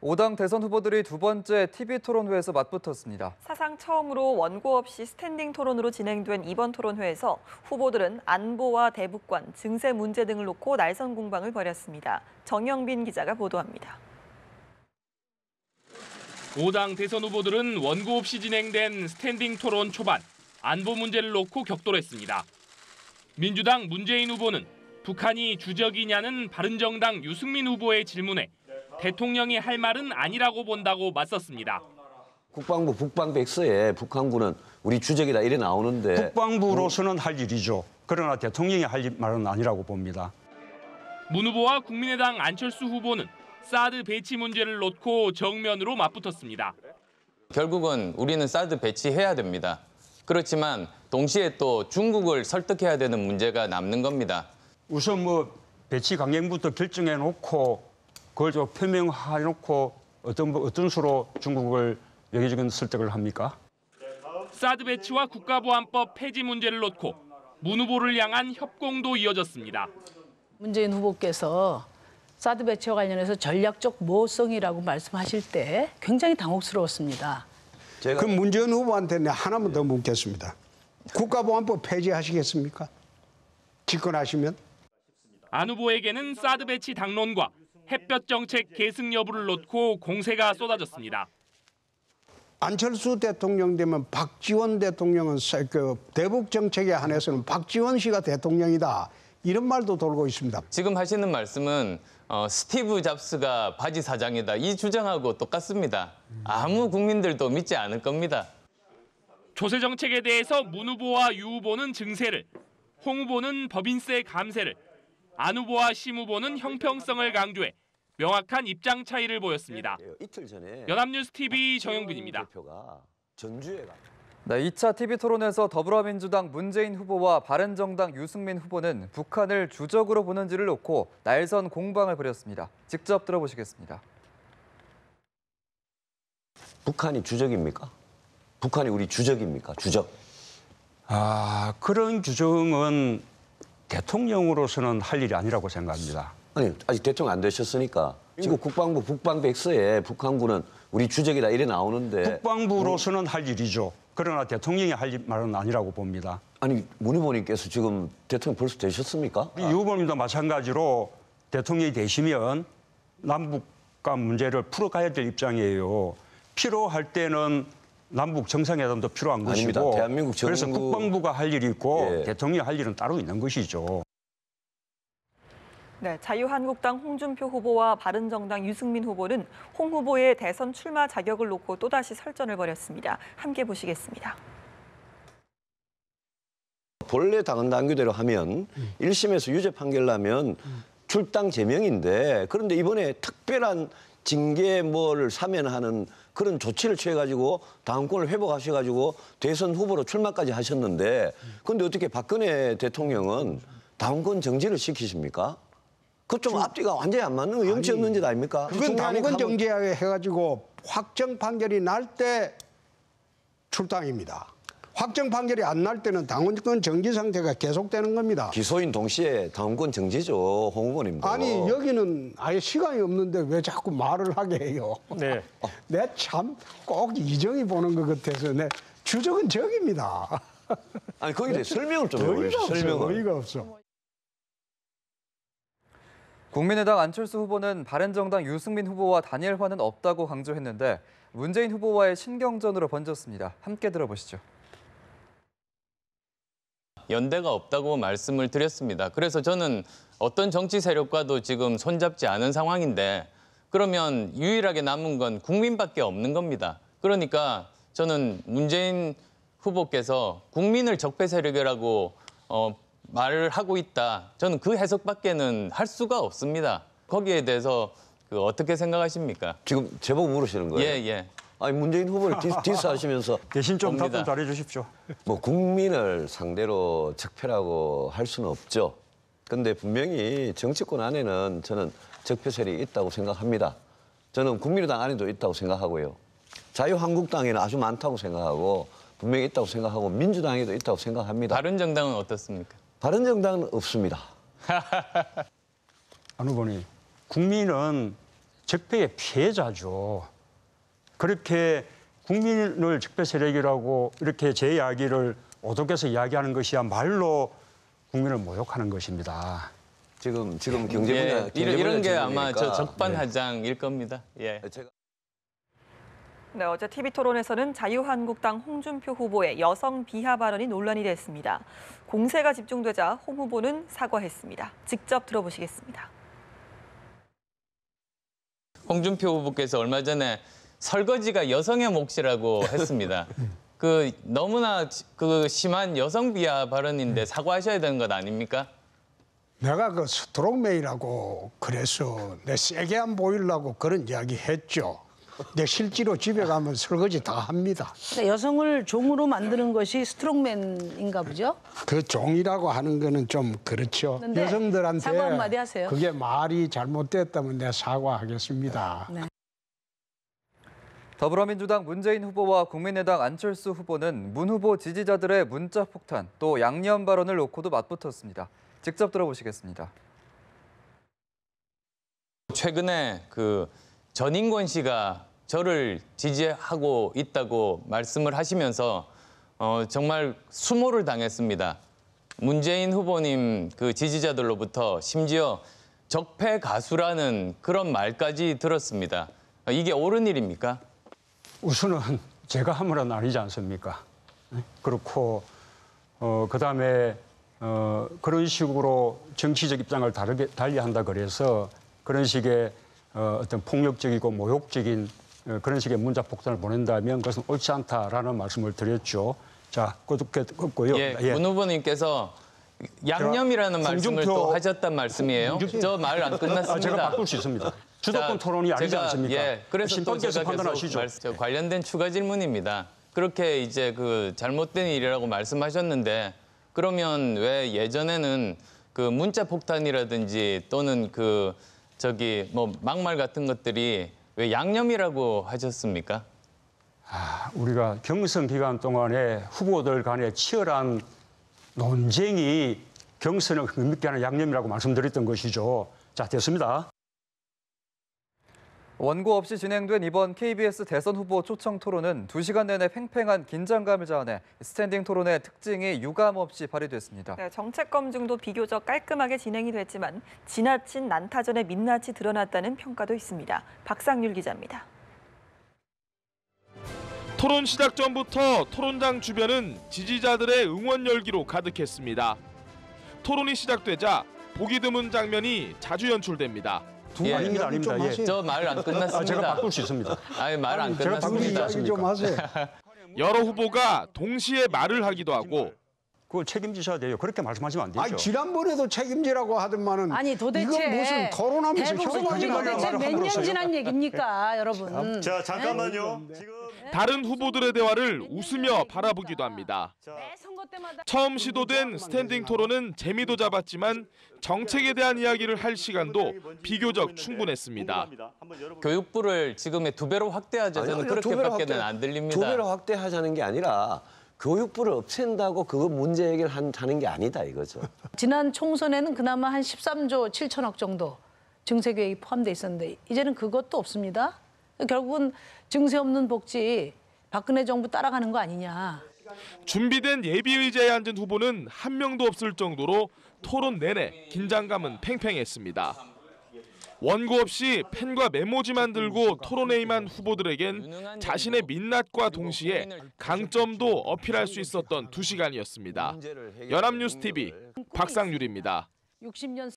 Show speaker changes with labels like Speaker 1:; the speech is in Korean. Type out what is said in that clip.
Speaker 1: 5당 대선 후보들이 두 번째 TV 토론회에서 맞붙었습니다.
Speaker 2: 사상 처음으로 원고 없이 스탠딩 토론으로 진행된 이번 토론회에서 후보들은 안보와 대북관, 증세 문제 등을 놓고 날선 공방을 벌였습니다. 정영빈 기자가 보도합니다.
Speaker 3: 5당 대선 후보들은 원고 없이 진행된 스탠딩 토론 초반, 안보 문제를 놓고 격돌했습니다. 민주당 문재인 후보는 북한이 주적이냐는 바른정당 유승민 후보의 질문에 대통령이 할 말은 아니라고 본다고 맞섰습니다.
Speaker 4: 국방부 북방백서에 북한군은 우리 주적이다 이래 나오는데
Speaker 5: 국방부로서는 할 일이죠. 그러나 대통령이 할 말은 아니라고 봅니다.
Speaker 3: 문 후보와 국민의당 안철수 후보는 사드 배치 문제를 놓고 정면으로 맞붙었습니다.
Speaker 6: 결국은 우리는 사드 배치해야 됩니다. 그렇지만 동시에 또 중국을 설득해야 되는 문제가 남는 겁니다.
Speaker 5: 우선 배치 강행부터 결정해놓고 그걸 좀 표명해놓고 어떤 수로 중국을 여기저기 설득을 합니까?
Speaker 3: 사드 배치와 국가보안법 폐지 문제를 놓고 문 후보를 향한 협공도 이어졌습니다.
Speaker 7: 문재인 후보께서 사드 배치와 관련해서 전략적 모성이라고 말씀하실 때 굉장히 당혹스러웠습니다.
Speaker 8: 그 문재인 후보한테 하나만 더 묻겠습니다. 국가보안법 폐지하시겠습니까? 집권하시면?
Speaker 3: 안 후보에게는 사드 배치 당론과 햇볕 정책 계승 여부를 놓고 공세가 쏟아졌습니다.
Speaker 8: 안철수 대통령 되면 박지원 대통령은 대북 정책에 한해서는 박지원 씨가 대통령이다. 이런 말도 돌고 있습니다.
Speaker 6: 지금 하시는 말씀은 스티브 잡스가 바지 사장이다. 이 주장하고 똑같습니다. 아무 국민들도 믿지 않을 겁니다.
Speaker 3: 조세 정책에 대해서 문 후보와 유 후보는 증세를, 홍 후보는 법인세 감세를, 안 후보와 심 후보는 형평성을 강조해 명확한 입장 차이를 보였습니다.
Speaker 4: 이틀 전에
Speaker 3: 연합뉴스 TV 정영빈입니다.
Speaker 1: 네, 2차 TV 토론에서 더불어민주당 문재인 후보와 바른정당 유승민 후보는 북한을 주적으로 보는지를 놓고 날선 공방을 벌였습니다. 직접 들어보시겠습니다.
Speaker 4: 북한이 주적입니까? 북한이 우리 주적입니까? 주적.
Speaker 5: 그런 규정은 대통령으로서는 할 일이 아니라고 생각합니다.
Speaker 4: 아니, 아직 대통령 안 되셨으니까. 지금 국방부 북방백서에 북한군은 우리 주적이다 이래 나오는데
Speaker 5: 국방부로서는 할 일이죠. 그러나 대통령이 할 말은 아니라고 봅니다.
Speaker 4: 아니, 문 후보님께서 지금 대통령 벌써 되셨습니까?
Speaker 5: 이 후보님도 마찬가지로 대통령이 되시면 남북 간 문제를 풀어가야 될 입장이에요. 필요할 때는 남북 정상회담도 필요한
Speaker 4: 아닙니다.
Speaker 5: 것이고
Speaker 4: 대한민국 정부...
Speaker 5: 그래서 국방부가 할 일이 있고
Speaker 4: 예.
Speaker 5: 대통령이 할 일은 따로 있는 것이죠.
Speaker 2: 네, 자유한국당 홍준표 후보와 바른정당 유승민 후보는 홍 후보의 대선 출마 자격을 놓고 또다시 설전을 벌였습니다. 함께 보시겠습니다.
Speaker 4: 본래 당헌 당규대로 하면 1심에서 유죄 판결 나면 출당 제명인데 그런데 이번에 특별한 징계 뭐를 사면하는 그런 조치를 취해가지고 당권을 회복하셔가지고 대선 후보로 출마까지 하셨는데 그런데 어떻게 박근혜 대통령은 당권 정지를 시키십니까? 그 좀 앞뒤가 완전히 안 맞는 거 영치 없는 짓 아닙니까?
Speaker 8: 그건 당권 정지해가지고 확정 판결이 날 때 출당입니다. 확정 판결이 안 날 때는 당권 정지 상태가 계속되는 겁니다.
Speaker 4: 기소인 동시에 당권 정지죠, 홍 후보님도.
Speaker 8: 아니 여기는 아예 시간이 없는데 왜 자꾸 말을 하게 해요?
Speaker 5: 네.
Speaker 8: 내 참 꼭 이정이 보는 것 같아서 내 주적은 적입니다.
Speaker 4: 아니 거기에 대해 설명을 좀 해보십시오. 설명을.
Speaker 8: 어이가 없어.
Speaker 1: 국민의당 안철수 후보는 바른정당 유승민 후보와 단일화는 없다고 강조했는데 문재인 후보와의 신경전으로 번졌습니다. 함께 들어보시죠.
Speaker 6: 연대가 없다고 말씀을 드렸습니다. 그래서 저는 어떤 정치 세력과도 지금 손잡지 않은 상황인데 그러면 유일하게 남은 건 국민밖에 없는 겁니다. 그러니까 저는 문재인 후보께서 국민을 적폐 세력이라고 말을 하고 있다. 저는 그 해석밖에는 할 수가 없습니다. 거기에 대해서 어떻게 생각하십니까?
Speaker 4: 지금 제보고 물으시는 거예요?
Speaker 6: 예.
Speaker 4: 아니 문재인 후보를 디스하시면서
Speaker 5: 대신 좀 답
Speaker 6: 봅니다.
Speaker 5: 좀 잘해 주십시오.
Speaker 4: 뭐 국민을 상대로 적폐라고 할 수는 없죠. 근데 분명히 정치권 안에는 저는 적폐 세력이 있다고 생각합니다. 저는 국민의당 안에도 있다고 생각하고요. 자유한국당에는 아주 많다고 생각하고 분명히 있다고 생각하고 민주당에도 있다고 생각합니다.
Speaker 6: 바른정당은 어떻습니까?
Speaker 4: 바른정당은 없습니다.
Speaker 5: 안 후보님, 국민은 적폐의 피해자죠. 그렇게 국민을 적폐 세력이라고 이렇게 제 이야기를 오독해서 이야기하는 것이야말로 국민을 모욕하는 것입니다.
Speaker 4: 지금 경제 분야
Speaker 6: 예, 이런 게 아마 저
Speaker 4: 질문이니까.
Speaker 6: 적반하장일 겁니다. 예.
Speaker 4: 제가
Speaker 2: 네, 어제 TV토론에서는 자유한국당 홍준표 후보의 여성 비하 발언이 논란이 됐습니다. 공세가 집중되자 홍 후보는 사과했습니다. 직접 들어보시겠습니다.
Speaker 6: 홍준표 후보께서 얼마 전에 설거지가 여성의 몫이라고 했습니다. 그 너무나 그 심한 여성 비하 발언인데 사과하셔야 되는 것 아닙니까?
Speaker 8: 내가 그 스트롱맨이라고 그래서 내 세게 안 보이려고 그런 이야기 했죠. 근데 실제로 집에 가면 설거지 다 합니다.
Speaker 7: 그러니까 여성을 종으로 만드는 것이 스트롱맨인가 보죠?
Speaker 8: 그 종이라고 하는 거는 좀 그렇죠.
Speaker 7: 근데
Speaker 8: 여성들한테
Speaker 7: 사과 한마디 하세요.
Speaker 8: 그게 말이 잘못됐다면 내가 사과하겠습니다.
Speaker 7: 네.
Speaker 1: 더불어민주당 문재인 후보와 국민의당 안철수 후보는 문 후보 지지자들의 문자 폭탄 또 양념 발언을 놓고도 맞붙었습니다. 직접 들어보시겠습니다.
Speaker 6: 최근에 그 전인권 씨가 저를 지지하고 있다고 말씀을 하시면서 정말 수모를 당했습니다. 문재인 후보님 그 지지자들로부터 심지어 적폐 가수라는 그런 말까지 들었습니다. 이게 옳은 일입니까?
Speaker 5: 우선은 제가 한 말은 아니지 않습니까? 그렇고 그다음에 그런 식으로 정치적 입장을 달리한다 그래서 그런 식의 어떤 폭력적이고 모욕적인 그런 식의 문자 폭탄을 보낸다면 그것은 옳지 않다라는 말씀을 드렸죠. 자, 그렇고요.
Speaker 6: 예, 문 후보님께서 양념이라는 말씀을 또 하셨단 말씀이에요. 저 말 안 끝났습니다.
Speaker 5: 제가 바꿀 수 있습니다. 주도권 토론이 아니지 않습니까?
Speaker 6: 예, 그래서 또
Speaker 5: 심판께서
Speaker 6: 제가
Speaker 5: 판단하시죠.
Speaker 6: 계속 관련된 추가 질문입니다. 그렇게 이제 그 잘못된 일이라고 말씀하셨는데 그러면 왜 예전에는 그 문자 폭탄이라든지 또는 그 저기 뭐 막말 같은 것들이 왜 양념이라고 하셨습니까?
Speaker 5: 우리가 경선 기간 동안에 후보들 간의 치열한 논쟁이 경선을 흥미있게 하는 양념이라고 말씀드렸던 것이죠. 자, 됐습니다.
Speaker 1: 원고 없이 진행된 이번 KBS 대선 후보 초청 토론은 2시간 내내 팽팽한 긴장감을 자아내 스탠딩 토론의 특징이 유감 없이 발휘됐습니다.
Speaker 2: 네, 정책 검증도 비교적 깔끔하게 진행이 됐지만 지나친 난타전의 민낯이 드러났다는 평가도 있습니다. 박상률 기자입니다.
Speaker 9: 토론 시작 전부터 토론장 주변은 지지자들의 응원 열기로 가득했습니다. 토론이 시작되자 보기 드문 장면이 자주 연출됩니다.
Speaker 6: 예,
Speaker 5: 아닙니다. 예.
Speaker 6: 저 말 안 끝났습니다.
Speaker 5: 제가 바꿀 수 있습니다.
Speaker 6: 아니 말 안
Speaker 5: 제가 바꿀 수
Speaker 6: 끝났습니다.
Speaker 8: 이야기 좀 하세요.
Speaker 9: 여러 후보가 동시에 말을 하기도 하고
Speaker 5: 그걸 책임지셔야 돼요. 그렇게 말씀하시면 안 되죠.
Speaker 8: 아니 지난번에도 책임지라고 하더만은
Speaker 7: 아니 도대체
Speaker 8: 이건 무슨 토론하면서
Speaker 7: 대부분이
Speaker 8: 협상하지 말라고
Speaker 7: 도대체
Speaker 8: 말을
Speaker 7: 몇 년
Speaker 8: 함으로써요.
Speaker 7: 지난 얘기입니까, 여러분?
Speaker 10: 자, 잠깐만요. 지금
Speaker 9: 다른 후보들의 대화를 웃으며 바라보기도 합니다.
Speaker 7: 매 선거 때마다
Speaker 9: 처음 시도된 스탠딩 토론은 재미도 잡았지만 정책에 대한 이야기를 할 시간도 비교적 충분했습니다.
Speaker 6: 교육부를 지금의 2배로 확대하자 저는
Speaker 4: 아니요,
Speaker 6: 그렇게밖에는 안 들립니다.
Speaker 4: 2배로 확대하자는 게 아니라 교육부를 없앤다고 그거 문제 해결 하는 게 아니다 이거죠.
Speaker 7: 지난 총선에는 그나마 한 13조 7천억 정도 증세 계획이 포함돼 있었는데 이제는 그것도 없습니다. 결국은 증세 없는 복지 박근혜 정부 따라가는 거 아니냐.
Speaker 9: 준비된 예비 의자에 앉은 후보는 한 명도 없을 정도로 토론 내내 긴장감은 팽팽했습니다. 원고 없이 펜과 메모지만 들고 토론에 임한 후보들에겐 자신의 민낯과 동시에 강점도 어필할 수 있었던 2시간이었습니다. 연합뉴스 TV 박상률입니다.
Speaker 7: 60년